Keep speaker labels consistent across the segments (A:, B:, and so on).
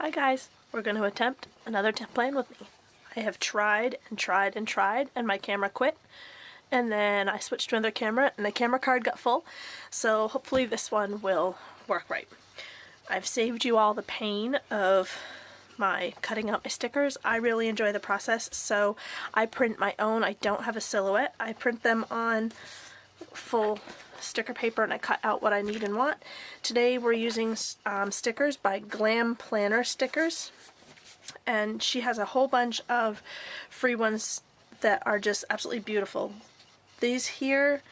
A: Hi guys, we're going to attempt another plan with me. I have tried and tried and tried and my camera quit, and then I switched to another camera and the camera card got full, so hopefully this one will work right. I've saved you all the pain of my cutting out my stickers. I really enjoy the process, so I print my own. I don't have a silhouette. I print them on full sticker paper and I cut out what I need and want. Today we're using stickers by Glam Planner Stickers, and she has a whole bunch of free ones that are just absolutely beautiful. These here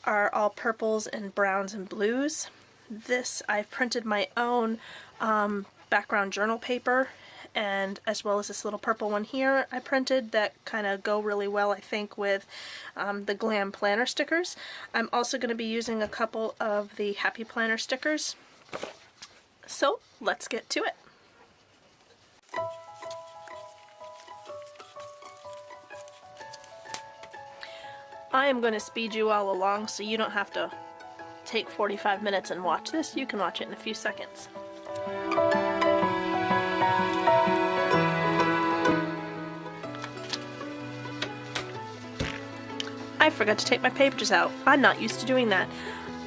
A: are all purples and browns and blues. This, I've printed my own background journal paper, and as well as this little purple one here I printed that kind of go really well, I think, with the Glam Planner stickers. I'm also going to be using a couple of the Happy Planner stickers. So let's get to it. I am going to speed you all along so you don't have to take 45 minutes and watch this. You can watch it in a few seconds. I forgot to take my pages out. I'm not used to doing that.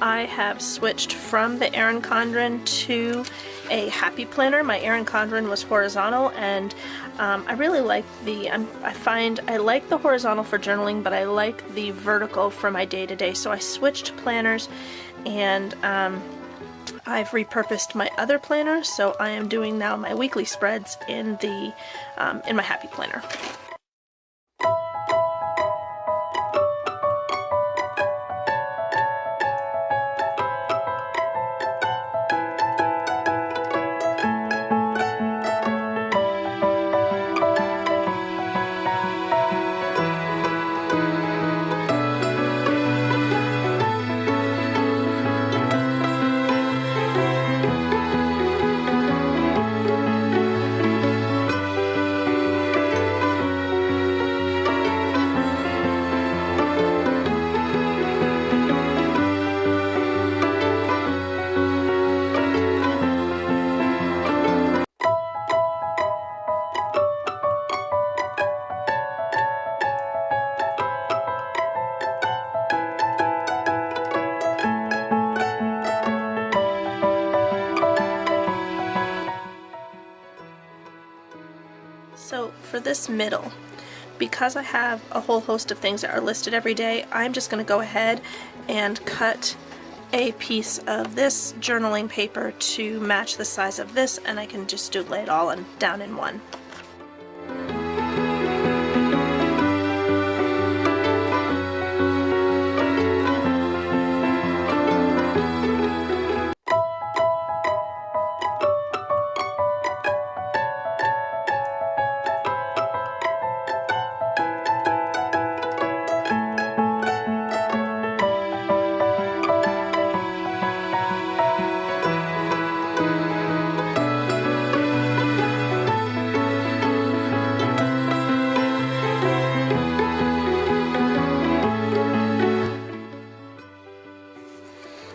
A: I have switched from the Erin Condren to a Happy Planner. My Erin Condren was horizontal, and I really like I like the horizontal for journaling, but I like the vertical for my day-to-day. So I switched planners, and I've repurposed my other planner. So I am doing now my weekly spreads in my Happy Planner. So for this middle, because I have a whole host of things that are listed every day, I'm just going to go ahead and cut a piece of this journaling paper to match the size of this, and I can just lay it all down in one.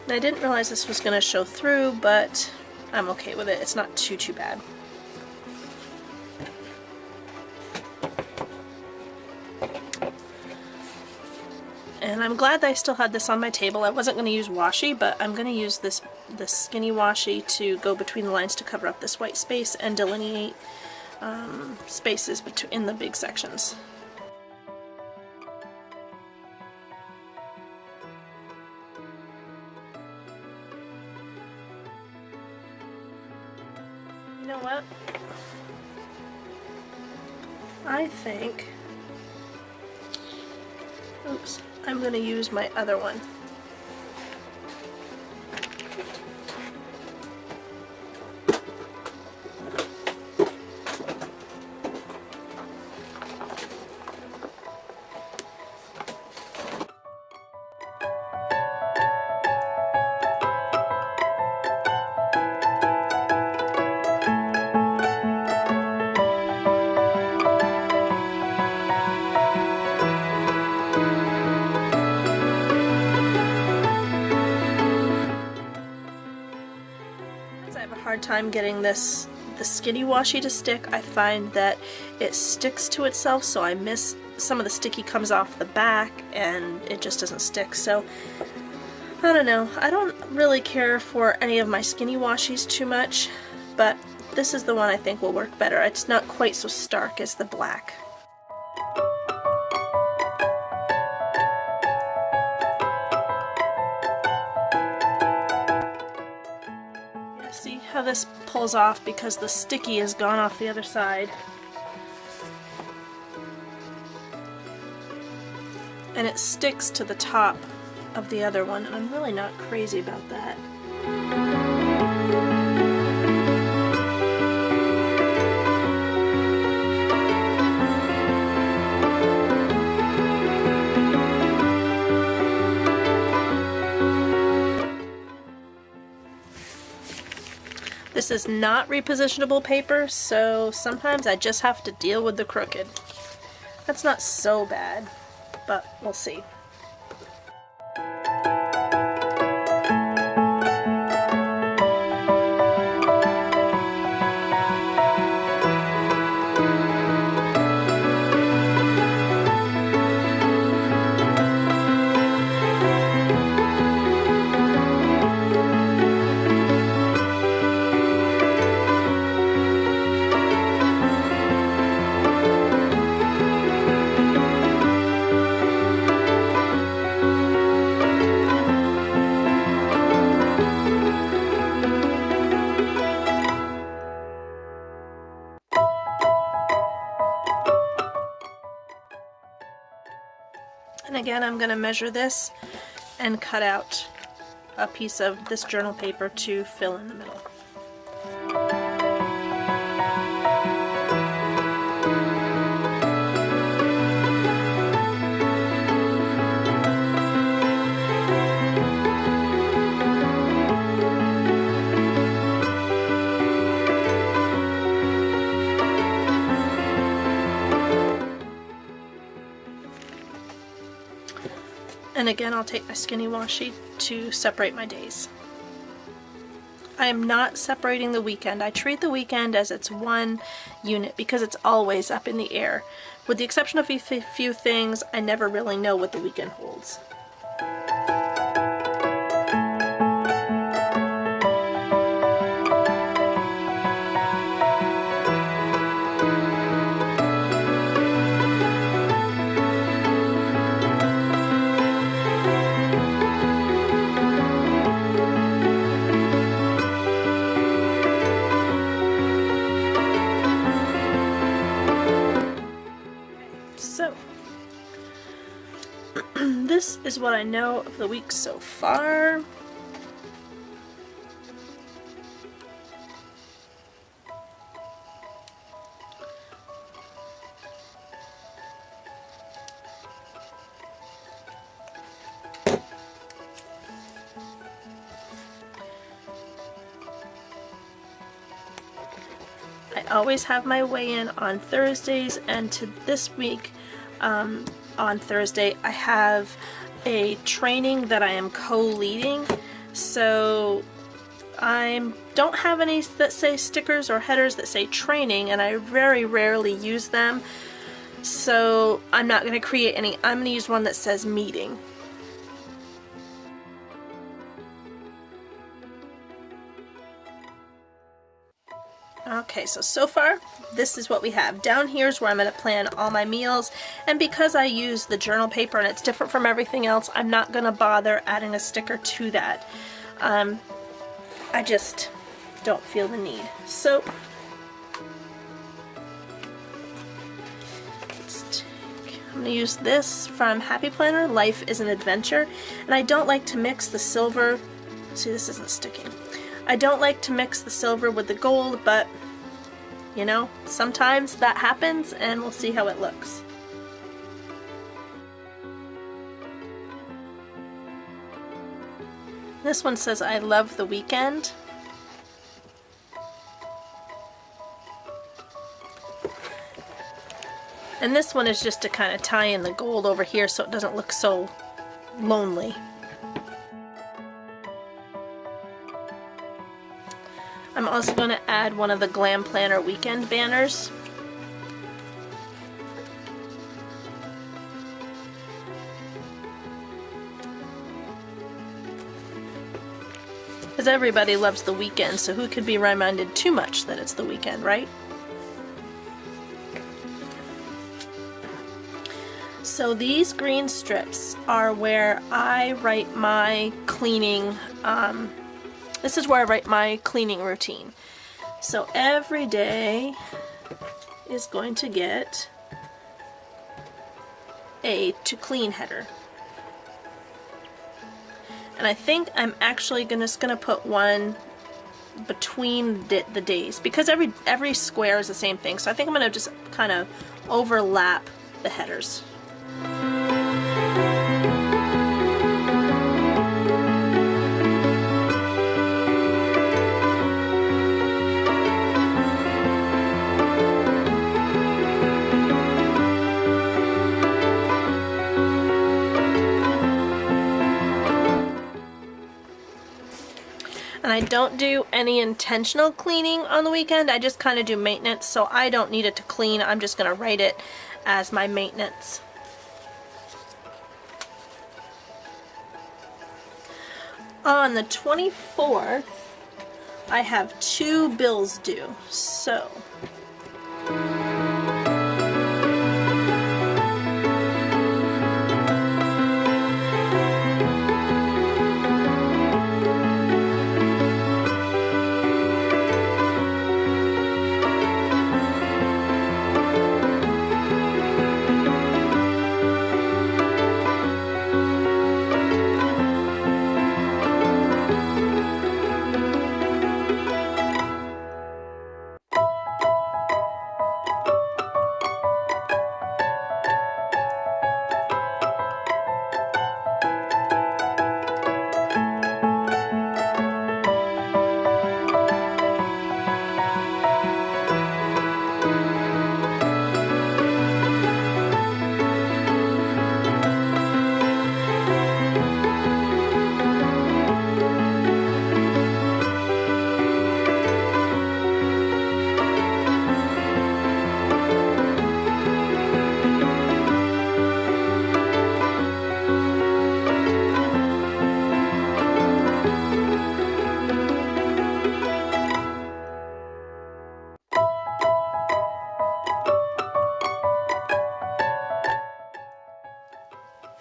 A: I didn't realize this was going to show through, but I'm okay with it. It's not too bad. And I'm glad that I still had this on my table. I wasn't going to use washi, but I'm going to use this skinny washi to go between the lines to cover up this white space and delineate spaces in the big sections. You know what? I think, oops, I'm going to use my other one. I have a hard time getting the skinny washi to stick. I find that it sticks to itself, so I miss some of the sticky comes off the back and it just doesn't stick. So I don't know. I don't really care for any of my skinny washies too much, but this is the one I think will work better. It's not quite so stark as the black. Yeah, see how this pulls off because the sticky has gone off the other side. And it sticks to the top of the other one, and I'm really not crazy about that. This is not repositionable paper, so sometimes I just have to deal with the crooked. That's not so bad, but we'll see. And again, I'm going to measure this and cut out a piece of this journal paper to fill in the middle. And again, I'll take my skinny washi to separate my days. I am not separating the weekend. I treat the weekend as it's one unit because it's always up in the air. With the exception of a few things, I never really know what the weekend holds. So, this is what I know of the week so far. I always have my weigh-in on Thursdays, and to this week, on Thursday, I have a training that I am co-leading, so I don't have any that say stickers or headers that say training, and I very rarely use them, so I'm not going to create any. I'm going to use one that says meeting. Okay, so far, this is what we have. Down here is where I'm going to plan all my meals, and because I use the journal paper and it's different from everything else, I'm not going to bother adding a sticker to that. I just don't feel the need. So, I'm going to use this from Happy Planner, Life is an Adventure, and I don't like to mix the silver. See, this isn't sticking. I don't like to mix the silver with the gold, but you know, sometimes that happens, and we'll see how it looks. This one says, I love the weekend. And this one is just to kind of tie in the gold over here so it doesn't look so lonely. I'm also going to add one of the Glam Planner weekend banners. Because everybody loves the weekend, so who could be reminded too much that it's the weekend, right? So these green strips are where I write my cleaning, this is where I write my cleaning routine. So every day is going to get a to clean header. And I think I'm actually just gonna put one between the days, because every square is the same thing. So I think I'm gonna just kind of overlap the headers. And I don't do any intentional cleaning on the weekend. I just kind of do maintenance, so I don't need it to clean. I'm just going to write it as my maintenance. On the 24th, I have 2 bills due, so...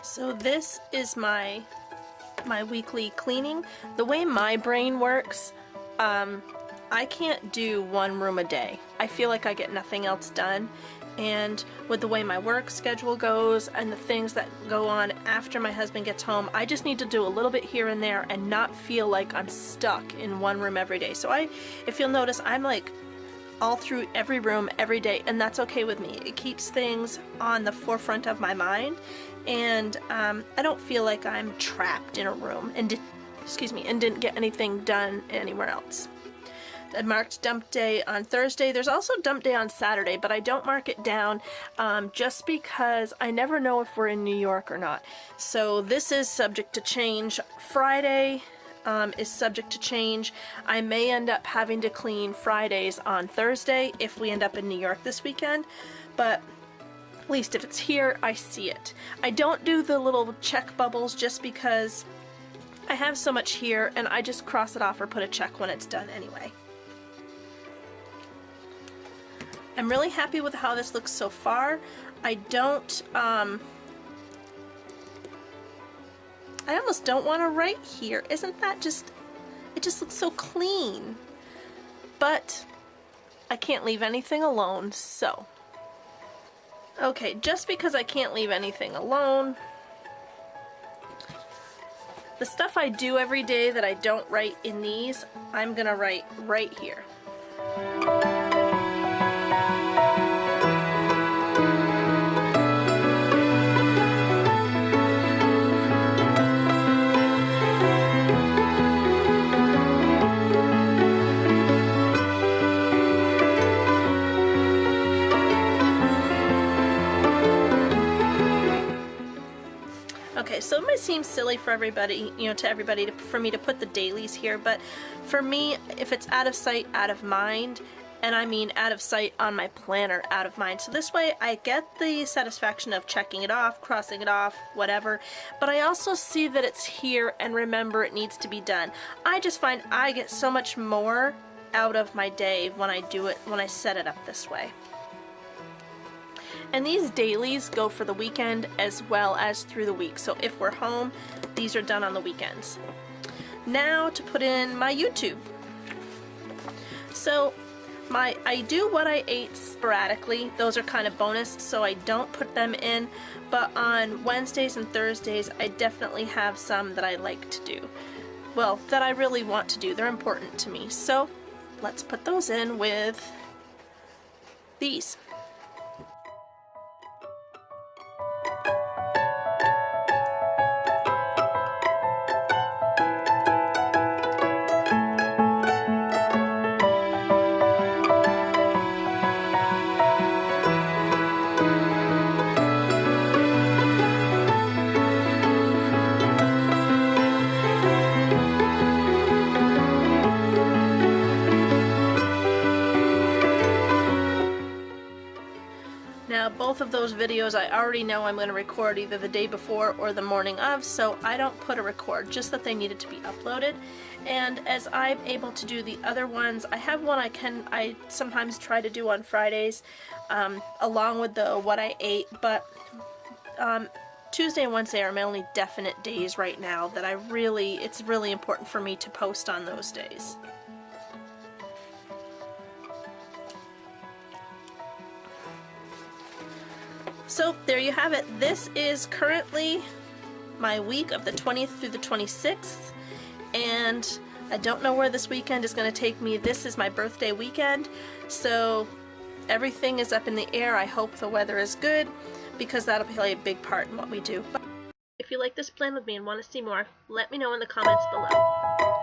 A: So this is my weekly cleaning. The way my brain works, I can't do one room a day. I feel like I get nothing else done. And with the way my work schedule goes and the things that go on after my husband gets home, I just need to do a little bit here and there and not feel like I'm stuck in one room every day. So if you'll notice, I'm like all through every room every day, and that's okay with me. It keeps things on the forefront of my mind, and I don't feel like I'm trapped in a room and didn't get anything done anywhere else. I marked dump day on Thursday. There's also dump day on Saturday, but I don't mark it down just because I never know if we're in New York or not. So this is subject to change. Friday is subject to change. I may end up having to clean Fridays on Thursday if we end up in New York this weekend, but at least if it's here, I see it. I don't do the little check bubbles just because I have so much here, and I just cross it off or put a check when it's done anyway. I'm really happy with how this looks so far. I almost don't want to write here. Isn't that just, it just looks so clean. But I can't leave anything alone, so. Okay, just because I can't leave anything alone, the stuff I do every day that I don't write in these, I'm gonna write right here. Okay, so it might seem silly for everybody, for me to put the dailies here, but For me, if it's out of sight, out of mind, and I mean out of sight on my planner, out of mind. So this way I get the satisfaction of checking it off, crossing it off, whatever, but I also see that it's here and remember it needs to be done. I just find I get so much more out of my day when I do it, when I set it up this way. And these dailies go for the weekend as well as through the week. So if we're home, these are done on the weekends. Now to put in my YouTube. So I do what I ate sporadically. Those are kind of bonus, so I don't put them in. But on Wednesdays and Thursdays, I definitely have some that I like to do. Well, that I really want to do. They're important to me. So let's put those in with these. Now both of those videos I already know I'm going to record either the day before or the morning of, so I don't put a record, just that they needed to be uploaded. And as I'm able to do the other ones, I have one I sometimes try to do on Fridays, along with the what I ate, but Tuesday and Wednesday are my only definite days right now that it's really important for me to post on those days. So there you have it. This is currently my week of the 20th through the 26th, and I don't know where this weekend is going to take me. This is my birthday weekend, so everything is up in the air. I hope the weather is good, because that'll play a big part in what we do. But if you like this plan with me and want to see more, let me know in the comments below.